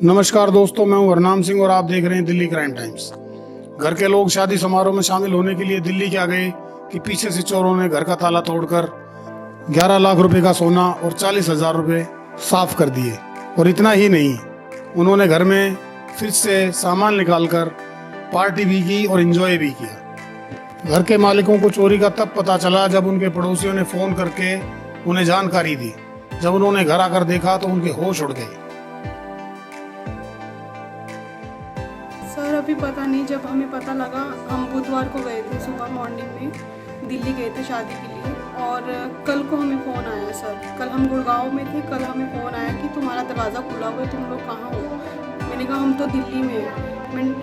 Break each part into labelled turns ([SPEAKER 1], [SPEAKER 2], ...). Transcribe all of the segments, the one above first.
[SPEAKER 1] नमस्कार दोस्तों, मैं हूं हरनाम सिंह और आप देख रहे हैं दिल्ली क्राइम टाइम्स। घर के लोग शादी समारोह में शामिल होने के लिए दिल्ली क्या गए कि पीछे से चोरों ने घर का ताला तोड़कर 11 लाख रुपए का सोना और 40,000 रुपए साफ कर दिए। और इतना ही नहीं, उन्होंने घर में फ्रिज से सामान निकालकर पार्टी भी की और एंजॉय भी किया। घर के मालिकों को चोरी का तब पता चला जब उनके पड़ोसियों ने फोन करके उन्हें जानकारी दी। जब उन्होंने घर आकर देखा तो उनके होश उड़ गए।
[SPEAKER 2] सर अभी पता नहीं, जब हमें पता लगा, हम बुधवार को गए थे सुबह मॉर्निंग में, दिल्ली गए थे शादी के लिए। और कल को हमें फ़ोन आया सर, कल हम गुड़गांव में थे, कल हमें फ़ोन आया कि तुम्हारा दरवाज़ा खुला हुआ है, तुम लोग कहाँ हो। मैंने कहा हम तो दिल्ली में हैं।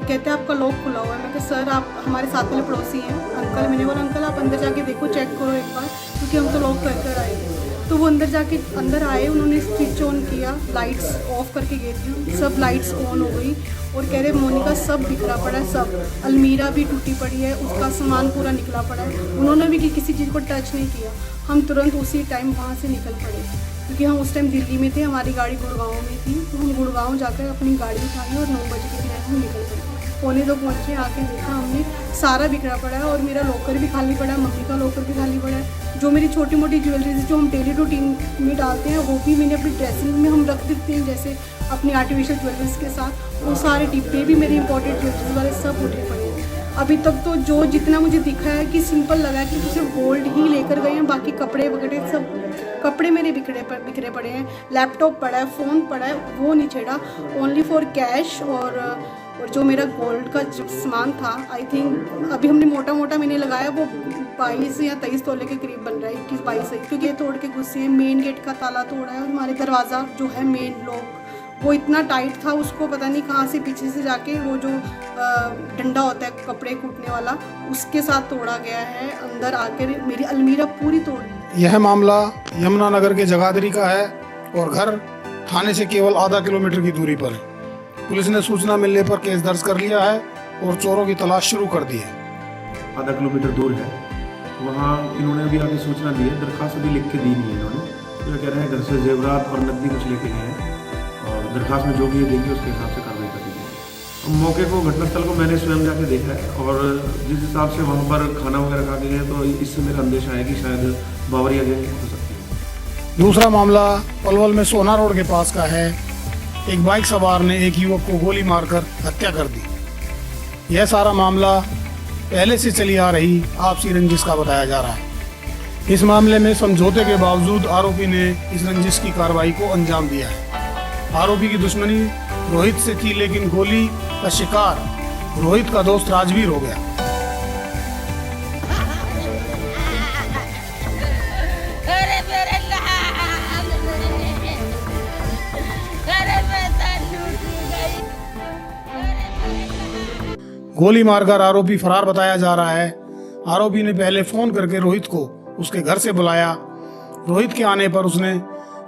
[SPEAKER 2] कहते हैं आपका लॉक खुला हुआ है। मैं कहा सर आप हमारे साथ वाले पड़ोसी हैं अंकल। मैंने बोला अंकल आप अंदर जाके देखो, चेक करो एक बार, क्योंकि हम तो लॉक कर आए थे। तो वो अंदर आए, उन्होंने स्विच ऑन किया, लाइट्स ऑफ करके गए थे, सब लाइट्स ऑन हो गई। और कह रहे मोनिका सब बिखरा पड़ा है, सब अलमीरा भी टूटी पड़ी है, उसका सामान पूरा निकला पड़ा है। उन्होंने भी किसी चीज़ को टच नहीं किया। हम तुरंत उसी टाइम वहाँ से निकल पड़े, क्योंकि हम उस टाइम दिल्ली में थे, हमारी गाड़ी गुड़गांव में थी। तो हम गुड़गांव जाकर अपनी गाड़ी उठाई और 9 बजे के टाइम हम निकल पड़े। 1:45 पहुँचे, आके देखा हमने सारा बिखरा पड़ा है। और मेरा लॉकर भी खाली पड़ा है, मम्मी का लॉकर भी खाली पड़ा है। जो मेरी छोटी मोटी ज्वेलरीज जो हम डेली रूटीन में डालते हैं, वो भी मैंने अपनी ड्रेसिंग में हम रख देते हैं, जैसे अपनी आर्टिफिशियल ज्वेलरीज के साथ। वो सारे डिब्बे भी मेरे इंपॉर्टेंट ज्वेलरीज वाले सब उठे पड़े हैं। अभी तक तो जो जितना मुझे दिखा है कि सिंपल लगा है कि सिर्फ गोल्ड ही लेकर गए हैं, बाकी कपड़े वगैरह सब कपड़े मेरे बिखरे पड़े हैं। लैपटॉप पड़ा है, फ़ोन पड़ा है, वो नहीं छेड़ा, ओनली फॉर कैश। और जो मेरा गोल्ड का सामान था, आई थिंक अभी हमने मोटा मैंने लगाया, वो 22 या 23 तोले के करीब बन रहा है, 21-22 है, क्योंकि ये तोड़ के घुसे हैं। मेन गेट का ताला तोड़ा है और हमारे दरवाज़ा जो है मेन लॉक, वो इतना टाइट था, उसको पता नहीं कहाँ से पीछे से जाके वो जो डंडा होता है कपड़े कूटने वाला, उसके साथ तोड़ा गया है। अंदर आकर मेरी अलमीरा पूरी तोड़ दी।
[SPEAKER 1] यह मामला यमुनानगर के जगाधरी का है और घर थाने से केवल आधा किलोमीटर की दूरी पर है। पुलिस ने सूचना मिलने पर केस दर्ज कर लिया है और चोरों की तलाश शुरू कर दी है।
[SPEAKER 3] आधा किलोमीटर दूर है, वहाँ इन्होंने अभी आगे सूचना दी है, दरखास्त अभी लिख के दी नहीं है इन्होंने। तो कह रहे हैं घर से जेवरात और नकदी कुछ लेके गए हैं और दरखास्त में जो भी देंगे उसके हिसाब से कार्रवाई कर दी जाएगी। मौके को, घटनास्थल को मैंने स्वयं जाके देखा है और जिस हिसाब से वहाँ पर खाना वगैरह खा के गए, तो इससे मेरा अंदेशा है कि शायद बावरिया गैंग हो सकती है।
[SPEAKER 1] दूसरा मामला पलवल में सोना रोड के पास का है। एक बाइक सवार ने एक युवक को गोली मारकर हत्या कर दी। यह सारा मामला पहले से चली आ रही आपसी रंजिश का बताया जा रहा है। इस मामले में समझौते के बावजूद आरोपी ने इस रंजिश की कार्रवाई को अंजाम दिया है। आरोपी की दुश्मनी रोहित से थी, लेकिन गोली का शिकार रोहित का दोस्त राजवीर हो गया। गोली मारकर आरोपी फरार बताया जा रहा है। आरोपी ने पहले फोन करके रोहित को उसके घर से बुलाया। रोहित के आने पर उसने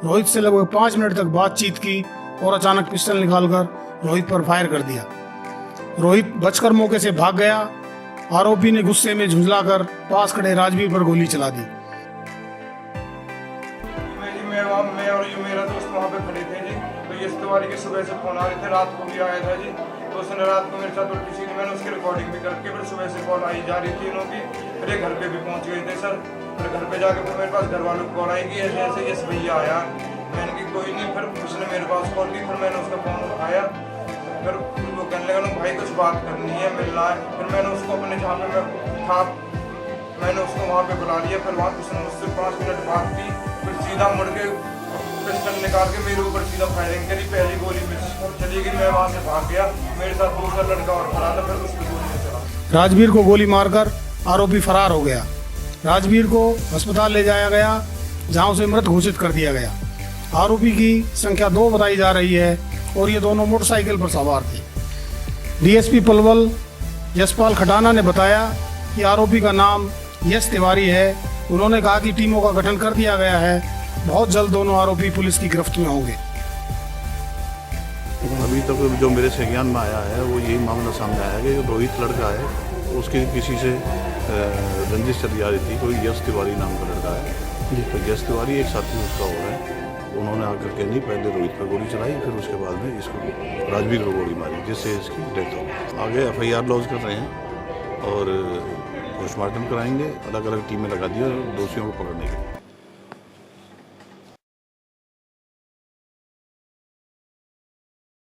[SPEAKER 1] रोहित से लगभग 5 मिनट तक बातचीत की और अचानक पिस्टल निकालकर रोहित पर फायर कर दिया। रोहित बचकर मौके से भाग गया। आरोपी ने गुस्से में झुंझलाकर पास खड़े राजवीर पर गोली चला दी।
[SPEAKER 4] मैं और ये मेरा दोस्त वहाँ पे खड़े थे जी। तो ये तिवारी के सुबह से फोन आ रहे थे, रात को भी आया था जी। तो उसने रात को मेरे साथ उल्टी सीधी, मैंने उसकी रिकॉर्डिंग भी करके, फिर सुबह से कॉल आई जा रही थी इनों की। फिर ये घर पे भी पहुँच गए थे सर। फिर घर पे जाके फिर मेरे पास घर वालों को कॉल आई कि ऐसे ऐसे यस भैया आया। मैंने कि कोई नहीं। फिर उसने मेरे पास कॉल की, फिर मैंने उसका फ़ोन उठाया। फिर वो कहने लगा ना भाई कुछ बात करनी है, मिलना है। फिर मैंने उसको अपने जहाँ पे मैं था, मैंने उसको वहाँ पे बुला लिया। फिर वहाँ उसने मुझसे 5 मिनट बात की, फिर सीधा मुड़ के पिस्टल निकाल के मेरे ऊपर सीधा फायरिंग करी। पहली गोली मिस चली गई, मैं वहाँ से भाग गया। मेरे साथ दूसरा लड़का और खड़ा था, फिर उसकी गोली में चला।
[SPEAKER 1] राजवीर को गोली मारकर आरोपी फरार हो गया। राजवीर को अस्पताल ले जाया गया, जहां उसे मृत घोषित कर दिया गया। आरोपी की संख्या 2 बताई जा रही है और ये दोनों मोटरसाइकिल पर सवार थे। डीएसपी पलवल यशपाल खटाना ने बताया कि आरोपी का नाम यश तिवारी है। उन्होंने कहा कि टीमों का गठन कर दिया गया है। बहुत जल्द दोनों आरोपी पुलिस की गिरफ्त में होंगे।
[SPEAKER 5] अभी तक जो मेरे संज्ञान में आया है वो यही मामला सामने आया है कि रोहित लड़का है, उसकी किसी से रंजिश चली आ रही थी। कोई यश तिवारी नाम का लड़का है, तो यश तिवारी एक साथी उसका हो रहा है। उन्होंने आकर के नहीं पहले रोहित पर गोली चलाई, फिर उसके बाद में इसको राजवीर को गोली मारी, जिससे इसकी डेथ हो गई। आगे FIR लॉन्च कर रहे हैं और पोस्टमार्टम कराएंगे, अलग अलग टीमें लगा दी और दोषियों को पकड़ने के लिए।